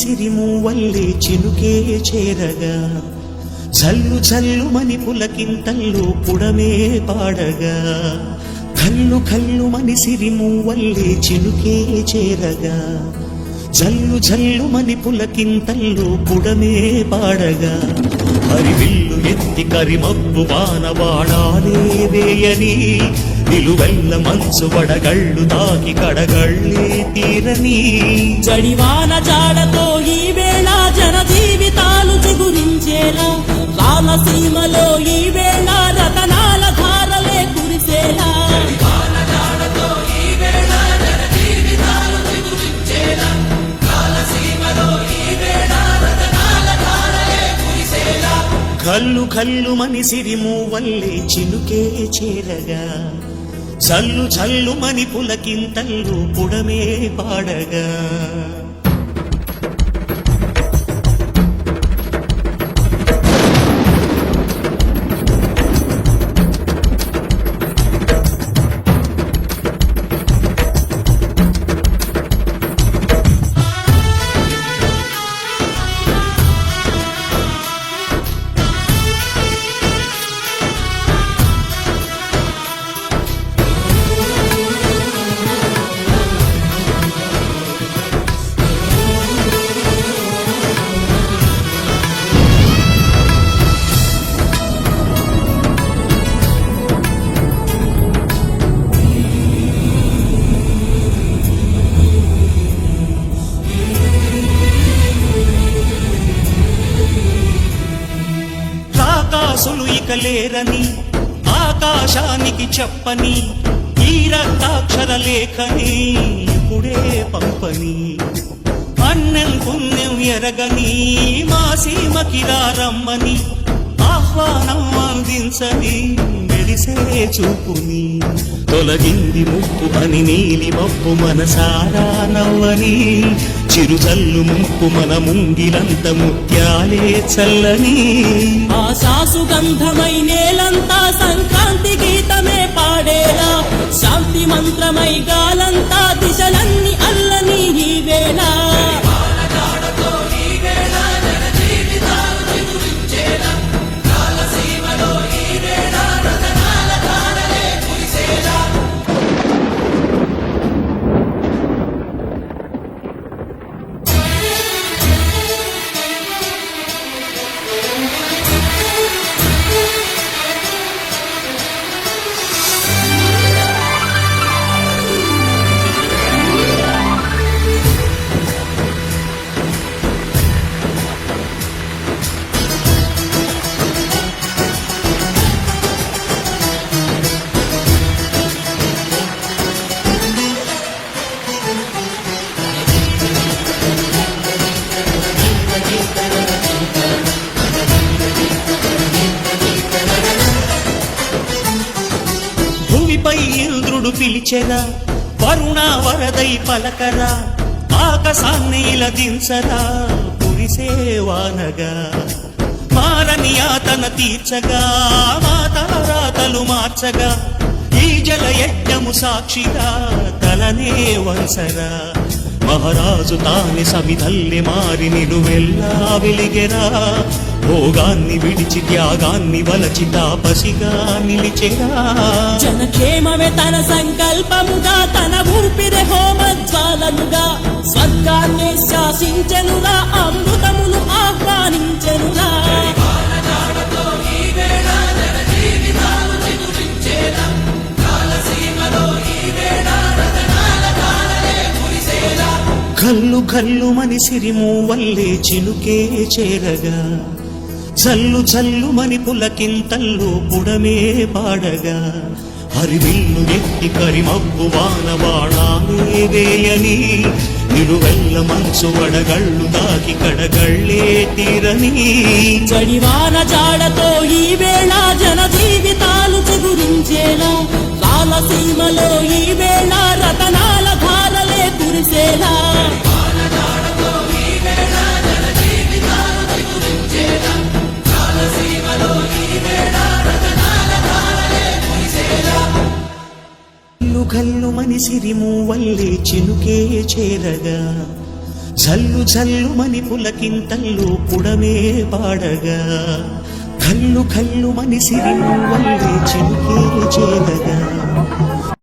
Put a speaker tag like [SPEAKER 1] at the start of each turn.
[SPEAKER 1] సిరిమూవల్లే చినుకే చేరగా జల్లు జల్లుమని పులకింతల్లో పుడమే పాడగా కల్లు కల్లుమని సిరిమూవల్లే చినుకే చేరగా జల్లు జల్లుమని పులకింతల్లో పుడమే పాడగా హరివిల్లు ఎత్తి కరిమబ్బు వానవాడాలే వేయని నిలువెల్ల మంచు వడగళ్ళు తాకి కడగళ్ళే తీరని
[SPEAKER 2] జడివాన జాడతో ఈ వేళ జన జీవితాలు చిగురించేలా రామసీమలో ఈ వేళ రతనాల ధారలే కురిసేలా కల్లు కల్లుమని సిరిమూవల్లే చినుకే చేరగా జల్లు జల్లుమని పులకింతల్లు పుడమే పాడగా రాకాసులు ఇక లేరని ఆకాశానికి చెప్పని ఈ రక్తాక్షర లేఖని ఇప్పుడే పంపని అన్నం పుణ్యం ఎరగని మా సీమకి రమ్మని ఆహ్వానం అందించని మెరిసే చూపుని తొలగింది ముప్పు అని నీలి మప్పు మనసారా నవ్వని చిరుజల్లు ముప్పు మన ముంగిలంత ముత్యాలే చల్లని ఆశాసు గంధమై నేలంతా సంక్రాంతి గీతమే పాడేలా శాంతి మంత్రమై గాలంతా దిశలన్నీ అల్లని ఈ వేళ భూమిపై ఇంద్రుడు పిలిచెరా వరుణ వరదై పలకరా ఆకాశాన్ని ఇలా దించరా కురిసేవానగా మారని యాతన తీర్చగా మాతారాతలు మార్చగా ఈ జల యజ్ఞము సాక్షిగా తలనే వంసరా మహారాజు తాని సమిధల్లి మారి నిలువెల్లా వెలిగెరా భోగాన్ని విడిచి త్యాగాన్ని వలచి తాపసిగా నిలిచెరా జనక్షేమమే తన సంకల్పముగా తన ఊపిరి హోమజ్వాలముగా స్వర్గాన్ని శాసించెనురా అమృతమును ఆహ్వానించెనురా కల్లు కల్లుమని సిరిమూవల్లే చినుకే చేరగా జల్లు జల్లుమని పులకింతల్లో పుడమే పాడగా హరివిల్లు ఎత్తి కరిమబ్బు వానవాడాలే వేయని నిలువెల్ల మంచు వడగళ్ళు దాకి కడగళ్ళే తీరని జడివాన జాడతో ఈ వేళ జన జీవితాలు చిగురించేలా రామసీమలో ఈ వేళ రతనాల ధారలే కురిసేలా గల్లు గల్లుమని సిరిమూవల్లే చినుకే చేరగా
[SPEAKER 1] జల్లు జల్లుమని పులకింతల్లో పుడమే పాడగా కల్లు కల్లుమని సిరిమూవల్లే చినుకే చేరగా